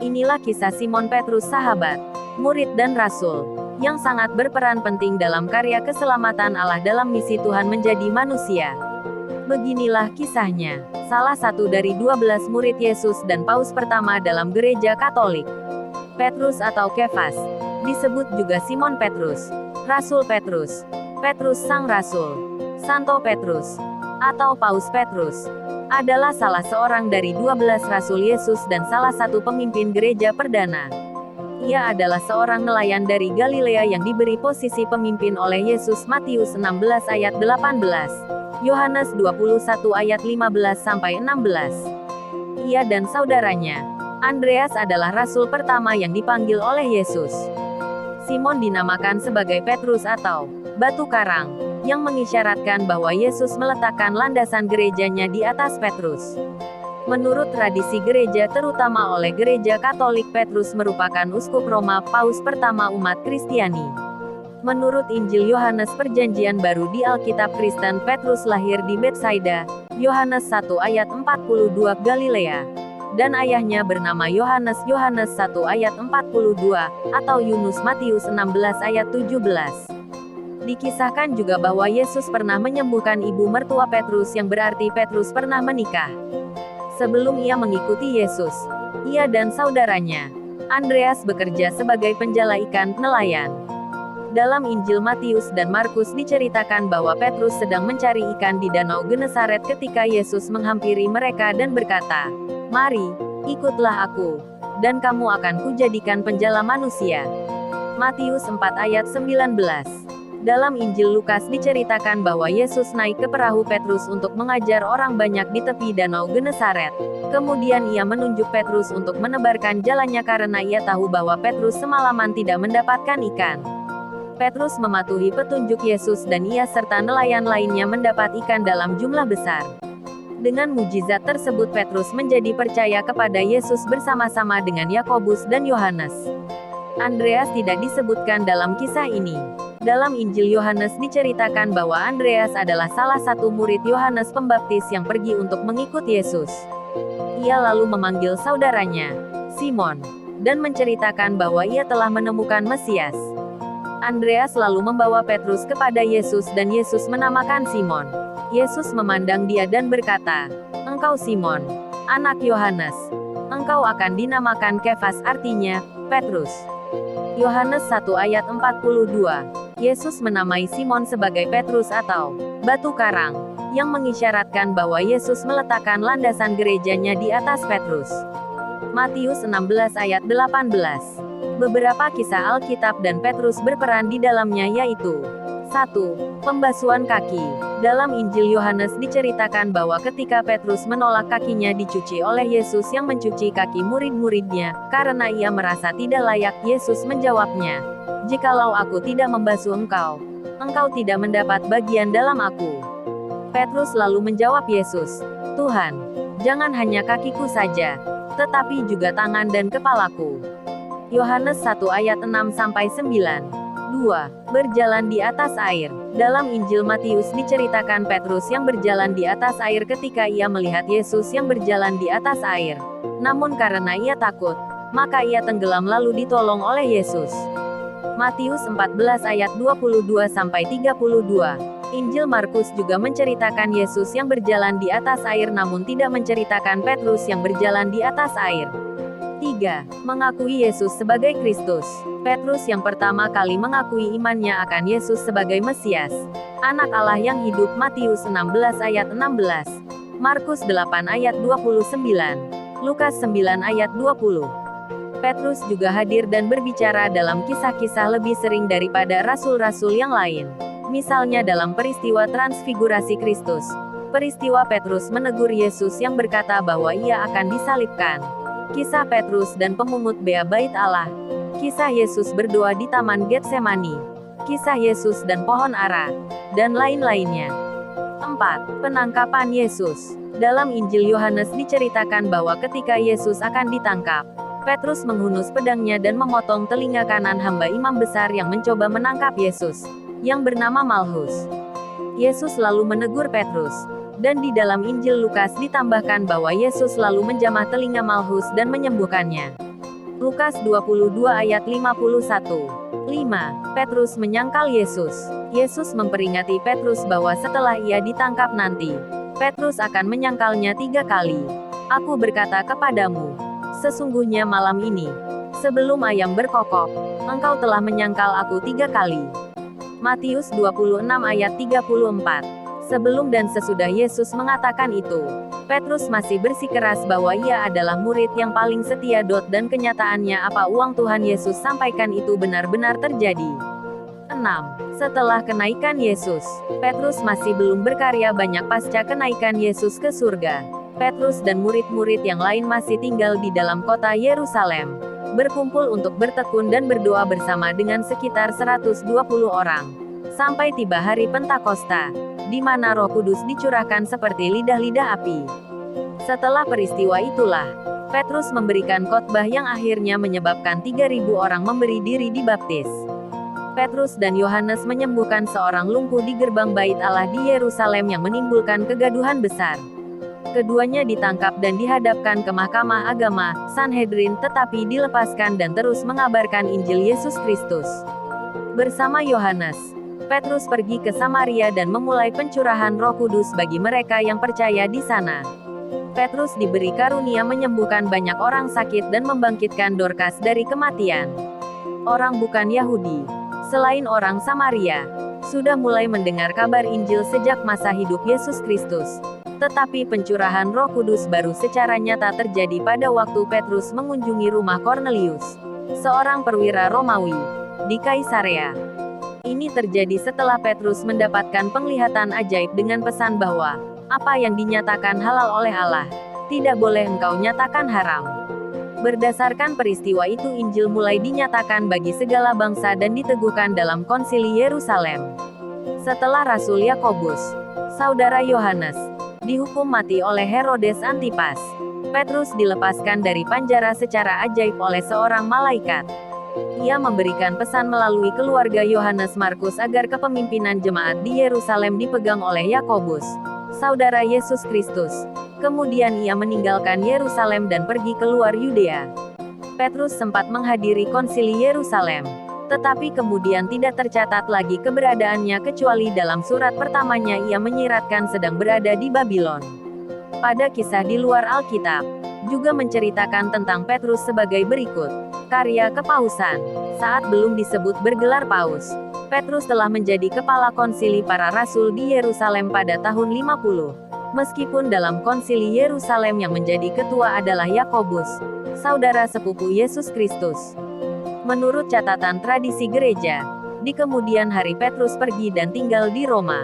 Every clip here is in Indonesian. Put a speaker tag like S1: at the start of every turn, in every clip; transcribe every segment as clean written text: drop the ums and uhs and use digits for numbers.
S1: Inilah kisah Simon Petrus, sahabat, murid dan rasul, yang sangat berperan penting dalam karya keselamatan Allah dalam misi Tuhan menjadi manusia. Beginilah kisahnya. Salah satu dari 12 murid Yesus dan paus pertama dalam gereja Katolik. Petrus atau Kefas, disebut juga Simon Petrus, Rasul Petrus, Petrus Sang Rasul, Santo Petrus, atau Paus Petrus, adalah salah seorang dari 12 Rasul Yesus dan salah satu pemimpin gereja perdana. Ia adalah seorang nelayan dari Galilea yang diberi posisi pemimpin oleh Yesus. Matius 16 ayat 18, Yohanes 21 ayat 15-16. Ia dan saudaranya, Andreas, adalah rasul pertama yang dipanggil oleh Yesus. Simon dinamakan sebagai Petrus atau batu karang, yang mengisyaratkan bahwa Yesus meletakkan landasan gerejanya di atas Petrus. Menurut tradisi gereja, terutama oleh gereja Katolik, Petrus merupakan uskup Roma, paus pertama umat Kristiani. Menurut Injil Yohanes Perjanjian Baru di Alkitab Kristen, Petrus lahir di Betsaida, Yohanes 1 ayat 42, Galilea. Dan ayahnya bernama Yohanes, Yohanes 1 ayat 42, atau Yunus, Matius 16 ayat 17. Dikisahkan juga bahwa Yesus pernah menyembuhkan ibu mertua Petrus, yang berarti Petrus pernah menikah. Sebelum ia mengikuti Yesus, ia dan saudaranya, Andreas, bekerja sebagai penjala ikan, nelayan. Dalam Injil Matius dan Markus diceritakan bahwa Petrus sedang mencari ikan di Danau Genesaret ketika Yesus menghampiri mereka dan berkata, "Mari, ikutlah aku, dan kamu akan kujadikan penjala manusia." Matius 4 ayat 19. Dalam Injil Lukas diceritakan bahwa Yesus naik ke perahu Petrus untuk mengajar orang banyak di tepi Danau Genesaret. Kemudian ia menunjuk Petrus untuk menebarkan jalannya karena ia tahu bahwa Petrus semalaman tidak mendapatkan ikan. Petrus mematuhi petunjuk Yesus dan ia serta nelayan lainnya mendapat ikan dalam jumlah besar. Dengan mujizat tersebut Petrus menjadi percaya kepada Yesus bersama-sama dengan Yakobus dan Yohanes. Andreas tidak disebutkan dalam kisah ini. Dalam Injil Yohanes diceritakan bahwa Andreas adalah salah satu murid Yohanes Pembaptis yang pergi untuk mengikut Yesus. Ia lalu memanggil saudaranya, Simon, dan menceritakan bahwa ia telah menemukan Mesias. Andreas lalu membawa Petrus kepada Yesus dan Yesus menamakan Simon. Yesus memandang dia dan berkata, "Engkau Simon, anak Yohanes. Engkau akan dinamakan Kefas, artinya Petrus." Yohanes 1 ayat 42. Yesus menamai Simon sebagai Petrus atau batu karang, yang mengisyaratkan bahwa Yesus meletakkan landasan gerejanya di atas Petrus. Matius 16 ayat 18. Beberapa kisah Alkitab dan Petrus berperan di dalamnya, yaitu 1. Pembasuhan kaki. Dalam Injil Yohanes diceritakan bahwa ketika Petrus menolak kakinya dicuci oleh Yesus yang mencuci kaki murid-muridnya, karena ia merasa tidak layak, Yesus menjawabnya, "Jikalau aku tidak membasuh engkau, engkau tidak mendapat bagian dalam aku." Petrus lalu menjawab Yesus, "Tuhan, jangan hanya kakiku saja, tetapi juga tangan dan kepalaku." Yohanes 1 ayat 6-9. 2. Berjalan di atas air. Dalam Injil Matius diceritakan Petrus yang berjalan di atas air ketika ia melihat Yesus yang berjalan di atas air. Namun karena ia takut, maka ia tenggelam lalu ditolong oleh Yesus. Matius 14 ayat 22-32. Injil Markus juga menceritakan Yesus yang berjalan di atas air namun tidak menceritakan Petrus yang berjalan di atas air. 3. Mengakui Yesus sebagai Kristus. Petrus yang pertama kali mengakui imannya akan Yesus sebagai Mesias, Anak Allah yang hidup. Matius 16 ayat 16, Markus 8 ayat 29, Lukas 9 ayat 20. Petrus juga hadir dan berbicara dalam kisah-kisah lebih sering daripada rasul-rasul yang lain. Misalnya dalam peristiwa transfigurasi Kristus, peristiwa Petrus menegur Yesus yang berkata bahwa ia akan disalibkan. Kisah Petrus dan pemungut bea bait Allah. Kisah Yesus berdoa di Taman Getsemani. Kisah Yesus dan pohon ara. Dan lain-lainnya. 4. Penangkapan Yesus. Dalam Injil Yohanes diceritakan bahwa ketika Yesus akan ditangkap, Petrus menghunus pedangnya dan memotong telinga kanan hamba imam besar yang mencoba menangkap Yesus, yang bernama Malchus. Yesus lalu menegur Petrus. Dan di dalam Injil Lukas ditambahkan bahwa Yesus lalu menjamah telinga Malchus dan menyembuhkannya. Lukas 22 ayat 51. 5. Petrus menyangkal Yesus. Yesus memperingati Petrus bahwa setelah ia ditangkap nanti, Petrus akan menyangkalnya 3 kali. Aku berkata kepadamu, sesungguhnya malam ini, sebelum ayam berkokok, engkau telah menyangkal aku 3 kali. Matius 26 ayat 34. Sebelum dan sesudah Yesus mengatakan itu, Petrus masih bersikeras bahwa ia adalah murid yang paling setia. Dan kenyataannya apa uang Tuhan Yesus sampaikan itu benar-benar terjadi. 6. Setelah kenaikan Yesus, Petrus masih belum berkarya banyak pasca kenaikan Yesus ke surga. Petrus dan murid-murid yang lain masih tinggal di dalam kota Yerusalem, berkumpul untuk bertekun dan berdoa bersama dengan sekitar 120 orang. Sampai tiba hari Pentakosta, di mana Roh Kudus dicurahkan seperti lidah-lidah api. Setelah peristiwa itulah, Petrus memberikan khotbah yang akhirnya menyebabkan 3.000 orang memberi diri dibaptis. Petrus dan Yohanes menyembuhkan seorang lumpuh di gerbang bait Allah di Yerusalem yang menimbulkan kegaduhan besar. Keduanya ditangkap dan dihadapkan ke mahkamah agama, Sanhedrin, tetapi dilepaskan dan terus mengabarkan Injil Yesus Kristus. Bersama Yohanes, Petrus pergi ke Samaria dan memulai pencurahan Roh Kudus bagi mereka yang percaya di sana. Petrus diberi karunia menyembuhkan banyak orang sakit dan membangkitkan Dorkas dari kematian. Orang bukan Yahudi, selain orang Samaria, sudah mulai mendengar kabar Injil sejak masa hidup Yesus Kristus. Tetapi pencurahan Roh Kudus baru secara nyata terjadi pada waktu Petrus mengunjungi rumah Kornelius, seorang perwira Romawi, di Kaisarea. Ini terjadi setelah Petrus mendapatkan penglihatan ajaib dengan pesan bahwa, apa yang dinyatakan halal oleh Allah, tidak boleh engkau nyatakan haram. Berdasarkan peristiwa itu Injil mulai dinyatakan bagi segala bangsa dan diteguhkan dalam konsili Yerusalem. Setelah Rasul Yakobus, saudara Yohanes, dihukum mati oleh Herodes Antipas, Petrus dilepaskan dari penjara secara ajaib oleh seorang malaikat. Ia memberikan pesan melalui keluarga Yohanes Markus agar kepemimpinan jemaat di Yerusalem dipegang oleh Yakobus, saudara Yesus Kristus. Kemudian ia meninggalkan Yerusalem dan pergi keluar Yudea. Petrus sempat menghadiri konsili Yerusalem, tetapi kemudian tidak tercatat lagi keberadaannya kecuali dalam surat pertamanya ia menyiratkan sedang berada di Babylon. Pada kisah di luar Alkitab, juga menceritakan tentang Petrus sebagai berikut. Karya Kepausan. Saat belum disebut bergelar paus, Petrus telah menjadi kepala konsili para rasul di Yerusalem pada tahun 50. Meskipun dalam konsili Yerusalem yang menjadi ketua adalah Yakobus, saudara sepupu Yesus Kristus. Menurut catatan tradisi gereja, di kemudian hari Petrus pergi dan tinggal di Roma.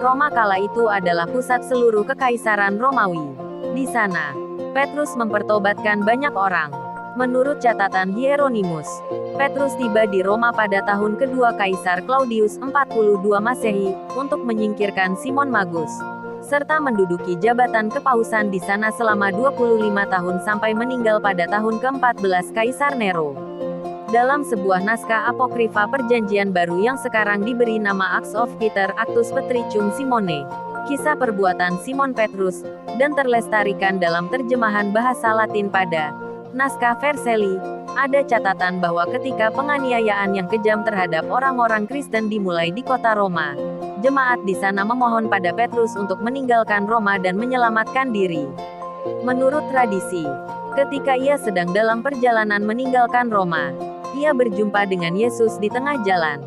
S1: Roma kala itu adalah pusat seluruh kekaisaran Romawi. Di sana, Petrus mempertobatkan banyak orang. Menurut catatan Hieronymus, Petrus tiba di Roma pada tahun kedua Kaisar Claudius 42 Masehi, untuk menyingkirkan Simon Magus, serta menduduki jabatan kepausan di sana selama 25 tahun sampai meninggal pada tahun ke-14 Kaisar Nero. Dalam sebuah naskah apokrifa Perjanjian Baru yang sekarang diberi nama Acts of Peter, Actus Petricium Simone, kisah perbuatan Simon Petrus, dan terlestarikan dalam terjemahan bahasa Latin pada naskah Vercelli, ada catatan bahwa ketika penganiayaan yang kejam terhadap orang-orang Kristen dimulai di kota Roma, jemaat di sana memohon pada Petrus untuk meninggalkan Roma dan menyelamatkan diri. Menurut tradisi, ketika ia sedang dalam perjalanan meninggalkan Roma, ia berjumpa dengan Yesus di tengah jalan.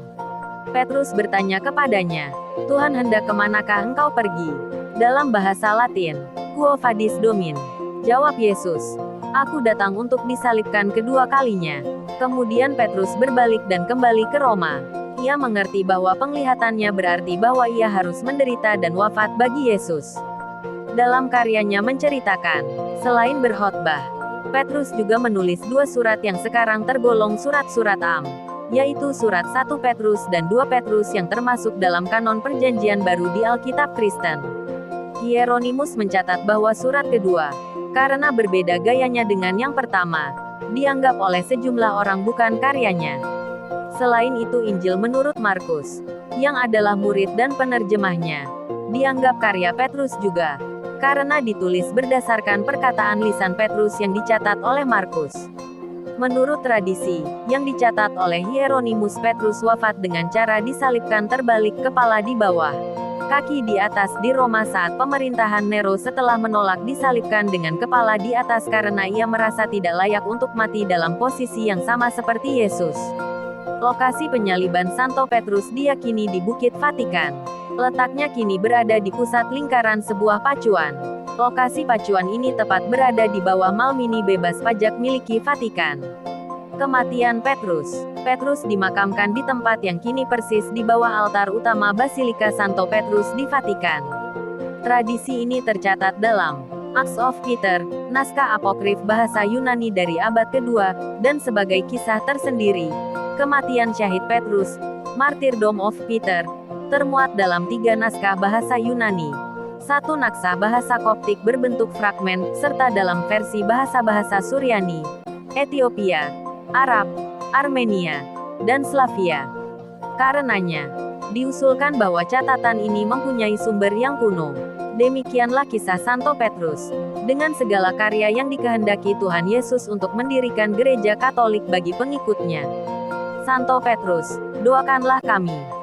S1: Petrus bertanya kepadanya, "Tuhan, hendak kemanakah engkau pergi?" Dalam bahasa Latin, Quo vadis Domin? Jawab Yesus, "Aku datang untuk disalibkan kedua kalinya." Kemudian Petrus berbalik dan kembali ke Roma. Ia mengerti bahwa penglihatannya berarti bahwa ia harus menderita dan wafat bagi Yesus. Dalam karyanya menceritakan, selain berkhotbah, Petrus juga menulis 2 surat yang sekarang tergolong surat-surat Am, yaitu surat 1 Petrus dan 2 Petrus yang termasuk dalam kanon Perjanjian Baru di Alkitab Kristen. Hieronymus mencatat bahwa surat kedua, karena berbeda gayanya dengan yang pertama, dianggap oleh sejumlah orang bukan karyanya. Selain itu Injil menurut Markus, yang adalah murid dan penerjemahnya, dianggap karya Petrus juga, karena ditulis berdasarkan perkataan lisan Petrus yang dicatat oleh Markus. Menurut tradisi, yang dicatat oleh Hieronymus Petrus wafat dengan cara disalibkan terbalik kepala di bawah, kaki di atas di Roma saat pemerintahan Nero setelah menolak disalibkan dengan kepala di atas karena ia merasa tidak layak untuk mati dalam posisi yang sama seperti Yesus. Lokasi penyaliban Santo Petrus diyakini di Bukit Vatikan. Letaknya kini berada di pusat lingkaran sebuah pacuan. Lokasi pacuan ini tepat berada di bawah mal mini bebas pajak miliki Vatikan. Kematian Petrus. Petrus dimakamkan di tempat yang kini persis di bawah altar utama Basilika Santo Petrus di Vatikan. Tradisi ini tercatat dalam Acts of Peter, naskah apokrif bahasa Yunani dari abad kedua, dan sebagai kisah tersendiri. Kematian Syahid Petrus, Martyrdom of Peter, termuat dalam 3 naskah bahasa Yunani. 1 naskah bahasa Koptik berbentuk fragmen, serta dalam versi bahasa-bahasa Suryani, Ethiopia, Arab, Armenia, dan Slavia. Karenanya, diusulkan bahwa catatan ini mempunyai sumber yang kuno. Demikianlah kisah Santo Petrus, dengan segala karya yang dikehendaki Tuhan Yesus untuk mendirikan gereja Katolik bagi pengikutnya. Santo Petrus, doakanlah kami.